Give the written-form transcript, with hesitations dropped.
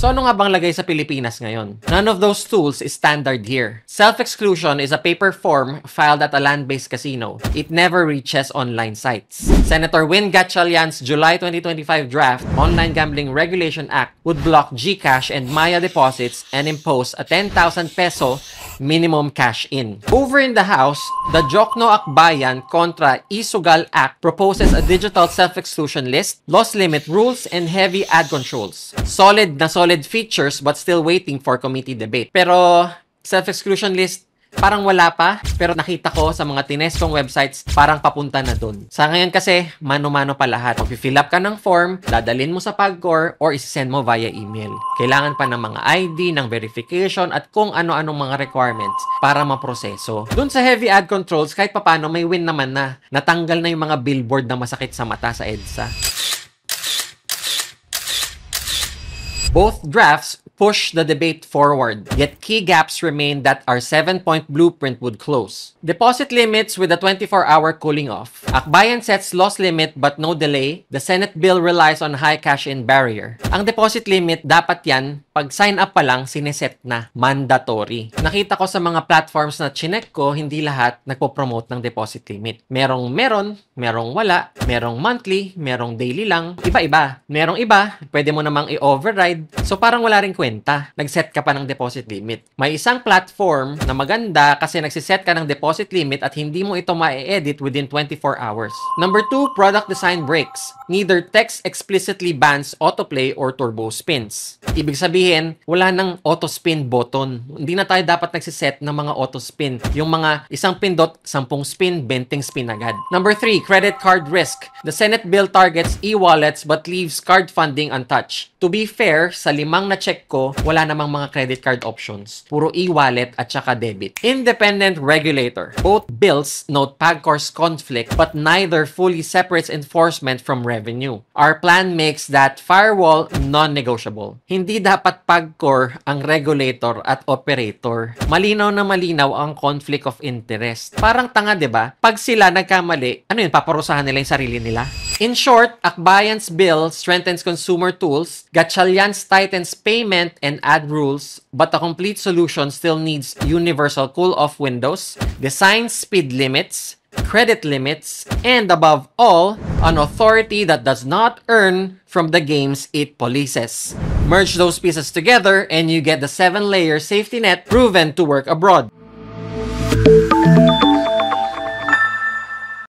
So ano nga bang lagay sa Pilipinas ngayon? None of those tools is standard here. Self-exclusion is a paper form filed at a land-based casino. It never reaches online sites. Senator Win Gatchalian's July 2025 draft Online Gambling Regulation Act would block GCash and Maya deposits and impose a 10,000 peso minimum cash in. Over in the House, the Jokno Akbayan kontra Isugal Act proposes a digital self-exclusion list, loss limit rules, and heavy ad controls. Solid na solid features but still waiting for committee debate. Pero self-exclusion list, parang wala pa, pero nakita ko sa mga tineskong websites, parang papunta na dun. Sa ngayon kasi, mano-mano pa lahat. Mag-fill up ka ng form, dadalhin mo sa PAGCOR, or isi-send mo via email. Kailangan pa ng mga ID, ng verification, at kung ano-anong mga requirements para maproseso. Dun sa heavy ad controls, kahit papano, may win naman na. Natanggal na yung mga billboard na masakit sa mata sa EDSA. Both drafts push the debate forward, yet key gaps remain that our 7-point blueprint would close. Deposit limits with a 24-hour cooling off. Akbayan sets loss limit but no delay. The Senate bill relies on high cash-in barrier. Ang deposit limit, dapat yan, pag sign up pa lang, sineset na. Mandatory. Nakita ko sa mga platforms na chinek ko, hindi lahat nagpo-promote ng deposit limit. Merong wala, merong monthly, merong daily lang. Iba-iba. Merong iba, pwede mo namang i-override. So parang wala rin kwenta. Nag-set ka pa ng deposit limit. May isang platform na maganda kasi nagsiset ka ng deposit limit at hindi mo ito ma-edit within 24 hours. Number 2, product design breaks. Neither text explicitly bans autoplay or turbo spins. Ibig sabihin, wala nang auto spin button. Hindi na tayo dapat nagsiset ng mga auto spin. Yung mga isang pindot, 10 spin, 20 spin agad. Number 3, credit card risk. The Senate bill targets e-wallets but leaves card funding untouched. To be fair, sa 5 na check ko, wala namang mga credit card options. Puro e-wallet at saka debit. Independent regulator. Both bills note PAGCOR's conflict but neither fully separates enforcement from revenue. Our plan makes that firewall non-negotiable. Hindi dapat PAGCOR ang regulator at operator. Malinaw na malinaw ang conflict of interest. Parang tanga, 'di ba? Pag sila nagkamali, ano yun, paparusahan nila yung sarili nila? In short, Akbayan's bill strengthens consumer tools, Gatchalian's tightens payment and ad rules, but a complete solution still needs universal cool-off windows, design speed limits, credit limits, and above all, an authority that does not earn from the games it polices. Merge those pieces together and you get the 7-layer safety net proven to work abroad.